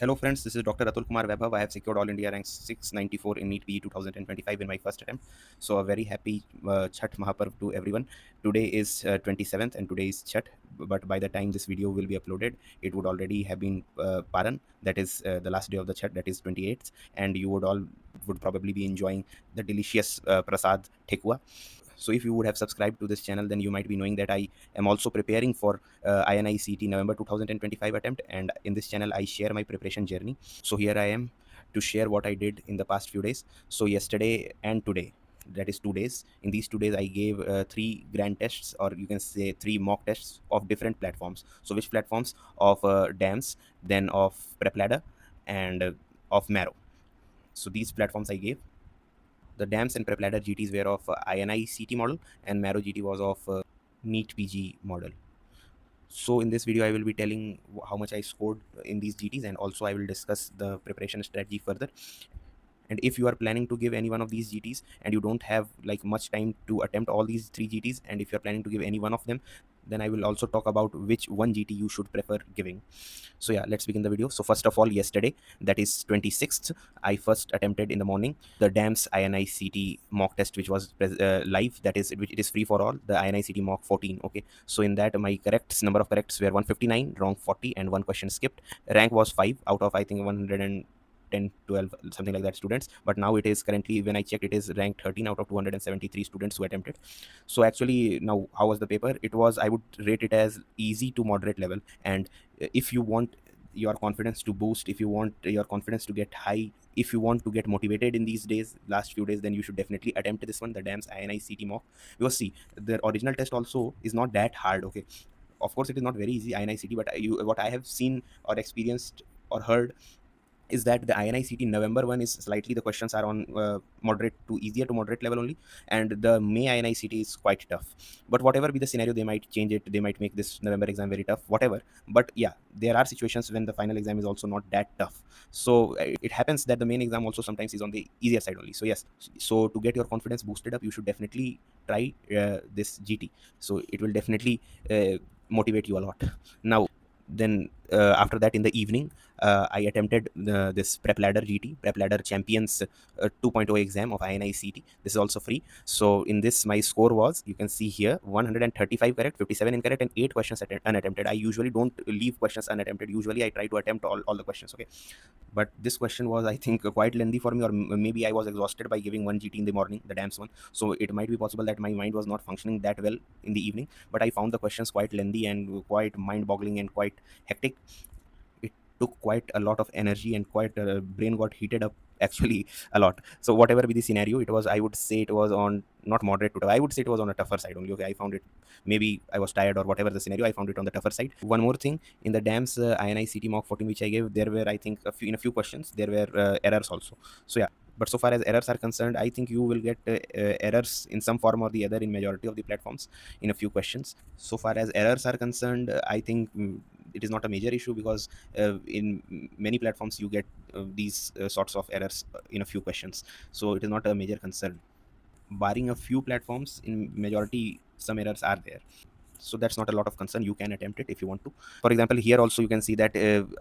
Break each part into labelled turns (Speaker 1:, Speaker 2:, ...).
Speaker 1: Hello friends, this is Dr. Atul Kumar Vaibhav. I have secured All India rank 694 in NEET PG 2025 in my first attempt. So a very happy Chhat Mahaparv to everyone. Today is 27th and today is Chhat. But by the time this video will be uploaded, it would already have been Paran. That is the last day of the Chhat, that is 28th. And you would probably be enjoying the delicious Prasad Thekua. So if you would have subscribed to this channel, then you might be knowing that I am also preparing for INI-CET November 2025 attempt, and in this channel I share my preparation journey. So here I am to share what I did in the past few days. So yesterday and today, that is 2 days. In these 2 days I gave 3 grand tests, or you can say 3 mock tests of different platforms. So which platforms? Of DAMS, then of PrepLadder, and of Marrow. So these platforms I gave. The DAMS and PrepLadder GTs were of INI-CET model, and Marrow GT was of NEET PG model. So in this video, I will be telling how much I scored in these GTs, and also I will discuss the preparation strategy further. And if you are planning to give any one of these GTs and you don't have like much time to attempt all these 3 GTs, and if you're planning to give any one of them, then I will also talk about which one GT you should prefer giving. So yeah, let's begin the video. So first of all, yesterday, that is 26th, I first attempted in the morning the DAMS INI-CET mock test, which was live. That is, which it is free for all, the INI-CET mock 14. Okay, so in that my number of corrects were 159, wrong 40, and one question skipped. Rank was 5 out of I think 110, 12, something like that students. But now it is currently, when I checked, it is ranked 13 out of 273 students who attempted. So actually, now how was the paper? It was, I would rate it as easy to moderate level. And if you want your confidence to boost, if you want your confidence to get high, if you want to get motivated in these days, last few days, then you should definitely attempt this one, the DAMS INI-CET mock. Because see, the original test also is not that hard. Okay, of course it is not very easy, INI-CET, but what I have seen or experienced or heard is that the INI-CET November one is slightly, the questions are on moderate to easier to moderate level only, and the May INI-CET is quite tough. But whatever be the scenario, they might change it, they might make this November exam very tough, whatever. But yeah, there are situations when the final exam is also not that tough. So it happens that the main exam also sometimes is on the easier side only. So yes, so to get your confidence boosted up, you should definitely try this GT. So it will definitely motivate you a lot. Now then after that, in the evening, I attempted this PrepLadder GT, PrepLadder Champions 2.0 exam of INI-CET. This is also free. So in this, my score was, you can see here, 135 correct, 57 incorrect, and 8 questions unattempted. I usually don't leave questions unattempted. Usually I try to attempt all the questions. Okay, but this question was, I think, quite lengthy for me, or maybe I was exhausted by giving one GT in the morning, the DAMS one. So it might be possible that my mind was not functioning that well in the evening, but I found the questions quite lengthy and quite mind-boggling and quite hectic. It took quite a lot of energy, and quite brain got heated up actually a lot. So whatever be the scenario, it was, I would say it was on not moderate to tough, I would say it was on a tougher side only. Okay, I found it, maybe I was tired or whatever the scenario, I found it on the tougher side. One more thing, in the DAMS INI-CET mock 14 which I gave, there were, I think, in a few questions there were errors also. So yeah, but so far as errors are concerned, I think you will get errors in some form or the other in majority of the platforms in a few questions. So far as errors are concerned, I think it is not a major issue, because in many platforms you get these sorts of errors in a few questions. So it is not a major concern. Barring a few platforms, in majority some errors are there. So that's not a lot of concern. You can attempt it if you want to. For example, here also you can see that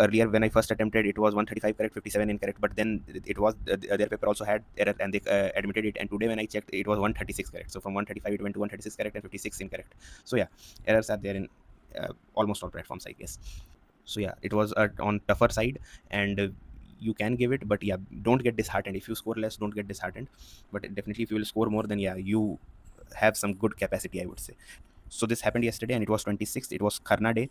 Speaker 1: earlier when I first attempted, it was 135 correct, 57 incorrect, but then it was their paper also had error, and they admitted it. And today when I checked, it was 136 correct. So from 135 it went to 136 correct and 56 incorrect. So yeah, errors are there in almost all platforms, I guess. So yeah, it was on tougher side, and you can give it, but yeah, don't get disheartened. If you score less, don't get disheartened, but definitely if you will score more, then yeah, you have some good capacity, I would say. So this happened yesterday, and it was 26th. It was Kharna day,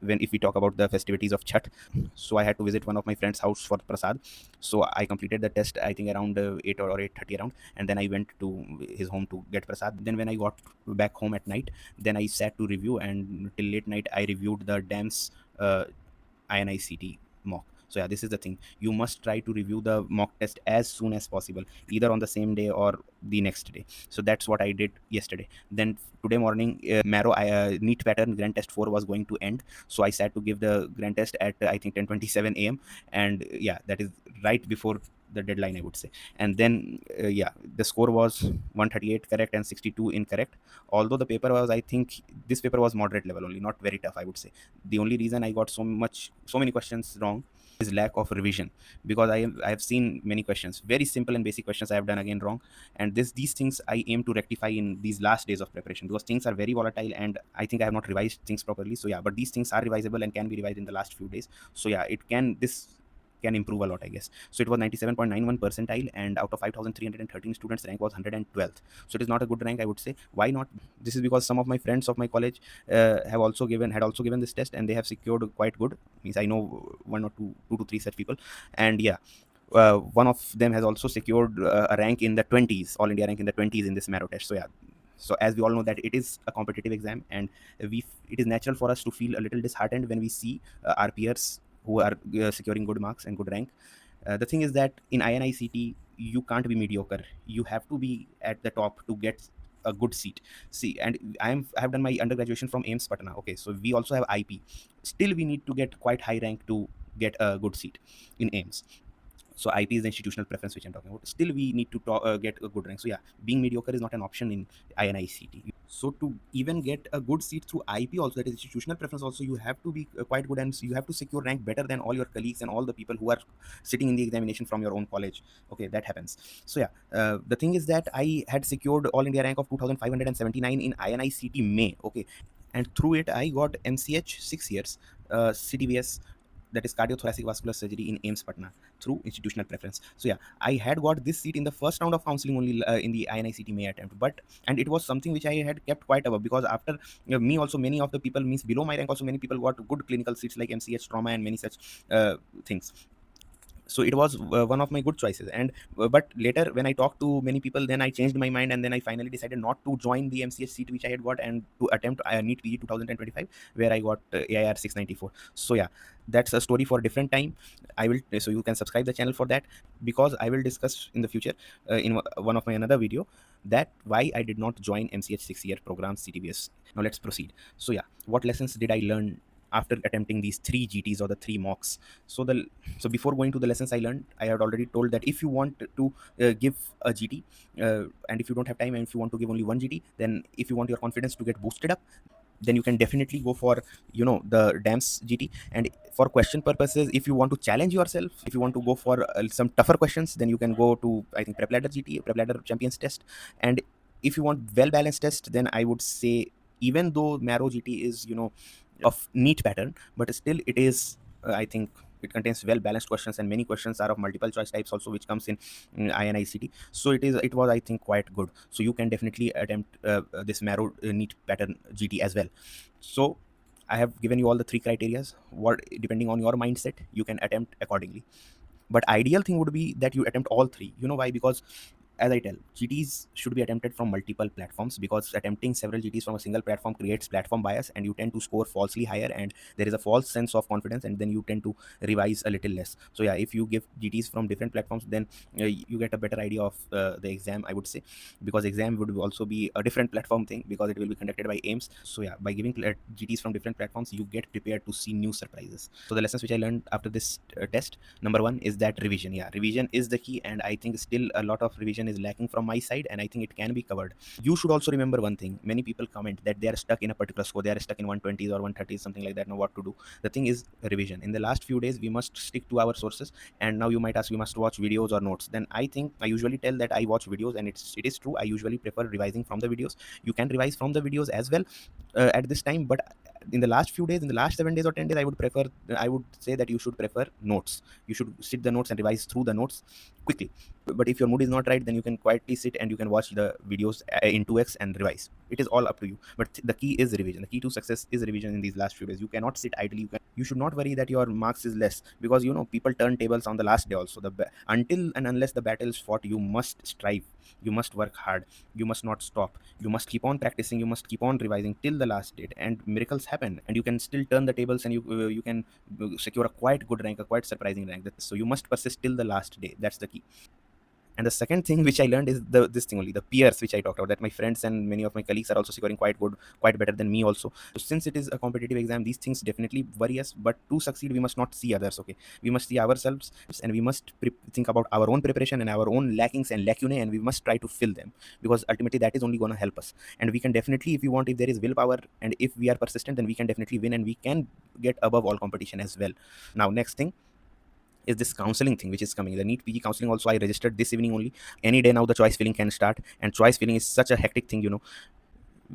Speaker 1: when, if we talk about the festivities of Chhat. So I had to visit one of my friend's house for Prasad. So I completed the test, I think around 8 or 8:30 around, and then I went to his home to get Prasad. Then when I got back home at night, then I sat to review, and till late night I reviewed the DAMS INI-CET mock. So yeah, this is the thing. You must try to review the mock test as soon as possible, either on the same day or the next day. So that's what I did yesterday. Then today morning, Marrow NEET pattern grand test 4 was going to end. So I sat to give the grand test at I think 10:27 a.m. And yeah, that is right before the deadline, I would say. And then yeah, the score was 138 correct and 62 incorrect. Although the paper was, I think this paper was moderate level only, not very tough, I would say. The only reason I got so many questions wrong is lack of revision, because I have seen many questions, very simple and basic questions I have done again wrong. And these things I aim to rectify in these last days of preparation, because things are very volatile and I think I have not revised things properly. So yeah, but these things are revisable and can be revised in the last few days. So yeah, this can improve a lot, I guess. So it was 97.91 percentile, and out of 5,313 students, rank was 112th. So it is not a good rank, I would say. Why not? This is because some of my friends of my college had also given this test, and they have secured quite good. Means I know one or two to three such people, and yeah, one of them has also secured a rank in the 20s, all India rank in the 20s in this Marrow test. So yeah, so as we all know that it is a competitive exam, and it is natural for us to feel a little disheartened when we see our peers who are securing good marks and good rank. The thing is that in INI-CET you can't be mediocre, you have to be at the top to get a good seat. See, and I have done my undergraduation from AIIMS Patna. Okay, so we also have IP. Still we need to get quite high rank to get a good seat in AIIMS. So IP is the institutional preference which I'm talking about. Still we need to get a good rank. So yeah, being mediocre is not an option in INI-CET. So to even get a good seat through IP also, that is institutional preference also, you have to be quite good, and you have to secure rank better than all your colleagues and all the people who are sitting in the examination from your own college. Okay, that happens. So yeah, the thing is that I had secured all India rank of 2579 in INI-CET May. Okay, and through it I got MCH 6 years, CTVS, that is cardiothoracic vascular surgery in AIIMS Patna, through institutional preference. So yeah, I had got this seat in the first round of counseling only in the INI-CET May attempt, and it was something which I had kept quite above, because after me also, many of the people, means below my rank also, many people got good clinical seats like MCH trauma and many such things. So it was one of my good choices. And but later when I talked to many people, then I changed my mind, and then I finally decided not to join the MCH seat which I had got, and to attempt NEET PG 2025, where I got AIR 694. So yeah, that's a story for a different time. I will, so you can subscribe the channel for that, because I will discuss in the future in one of my another video, that why I did not join MCH 6-year program CTBS. Now let's proceed. So yeah, what lessons did I learn after attempting these 3 GTs or the 3 mocks? So before going to the lessons I learned, I had already told that if you want to give a GT, and if you don't have time, and if you want to give only one GT, then if you want your confidence to get boosted up, then you can definitely go for the DAMS GT. And for question purposes, if you want to challenge yourself, if you want to go for some tougher questions, then you can go to, I think, PrepLadder GT, PrepLadder Champions test. And if you want well balanced test, then I would say, even though Marrow GT is of neat pattern, but still it is I think it contains well balanced questions, and many questions are of multiple choice types also, which comes in INI-CET. So it was, I think, quite good. So you can definitely attempt this Marrow neat pattern GT as well. So I have given you all the 3 criterias. What, depending on your mindset, you can attempt accordingly. But ideal thing would be that you attempt all 3. You know why? Because as I tell, GTs should be attempted from multiple platforms, because attempting several GTs from a single platform creates platform bias, and you tend to score falsely higher, and there is a false sense of confidence, and then you tend to revise a little less. So yeah, if you give GTs from different platforms, then you get a better idea of the exam, I would say, because exam would also be a different platform thing, because it will be conducted by AIIMS. So yeah, by giving GTs from different platforms, you get prepared to see new surprises. So the lessons which I learned after this test, number 1 is that revision. Yeah, revision is the key, and I think still a lot of revision is lacking from my side, and I think it can be covered. You should also remember one thing. Many people comment that they are stuck in a particular score, they are stuck in 120s or 130s, something like that. Now what to do? The thing is revision. In the last few days, we must stick to our sources. And now you might ask, we must watch videos or notes. Then I think I usually tell that I watch videos, and it is true. I usually prefer revising from the videos. You can revise from the videos as well at this time, but in the last few days, in the last 7 days or 10 days, I would say that you should prefer notes. You should sit the notes and revise through the notes quickly. But if your mood is not right, then you can quietly sit and you can watch the videos in 2x and revise. It is all up to you, but the key is revision. The key to success is revision in these last few days. You cannot sit idly. You should not worry that your marks is less, because people turn tables on the last day also. Until and unless the battle is fought, you must strive, you must work hard, you must not stop, you must keep on practicing, you must keep on revising till the last date, and miracles happen, and you can still turn the tables, and you can secure a quite good rank, a quite surprising rank. So you must persist till the last day. That's the key. And the second thing which I learned is this thing only, the peers which I talked about, that my friends and many of my colleagues are also scoring quite good, quite better than me also. So since it is a competitive exam, these things definitely worry us, but to succeed we must not see others. Okay, we must see ourselves, and we must think about our own preparation and our own lackings and lacunae, and we must try to fill them, because ultimately that is only going to help us. And we can definitely, if we want, if there is willpower and if we are persistent, then we can definitely win, and we can get above all competition as well. Now next thing is this counseling thing which is coming, the NEET PG counseling. Also I registered this evening only. Any day now the choice filling can start, and choice filling is such a hectic thing, you know.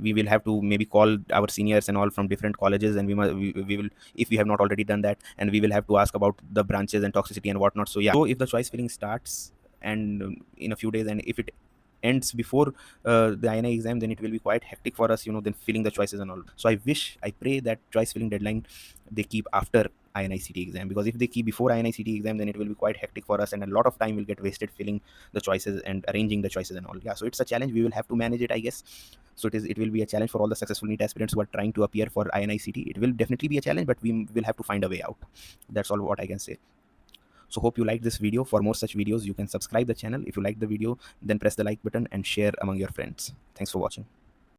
Speaker 1: We will have to maybe call our seniors and all from different colleges, and we will, if we have not already done that, and we will have to ask about the branches and toxicity and whatnot. So yeah, so if the choice filling starts and in a few days, and if it ends before the INI exam, then it will be quite hectic for us, you know, then filling the choices and all. So I pray that choice filling deadline they keep after INI-CET exam, because if they keep before INI-CET exam, then it will be quite hectic for us, and a lot of time will get wasted filling the choices and arranging the choices and all. Yeah, so it's a challenge. We will have to manage it, I guess. So it will be a challenge for all the successful NEET aspirants who are trying to appear for INI-CET. It will definitely be a challenge, but we will have to find a way out. That's all what I can say. So hope you liked this video. For more such videos, you can subscribe the channel. If you like the video, then press the like button and share among your friends. Thanks for watching.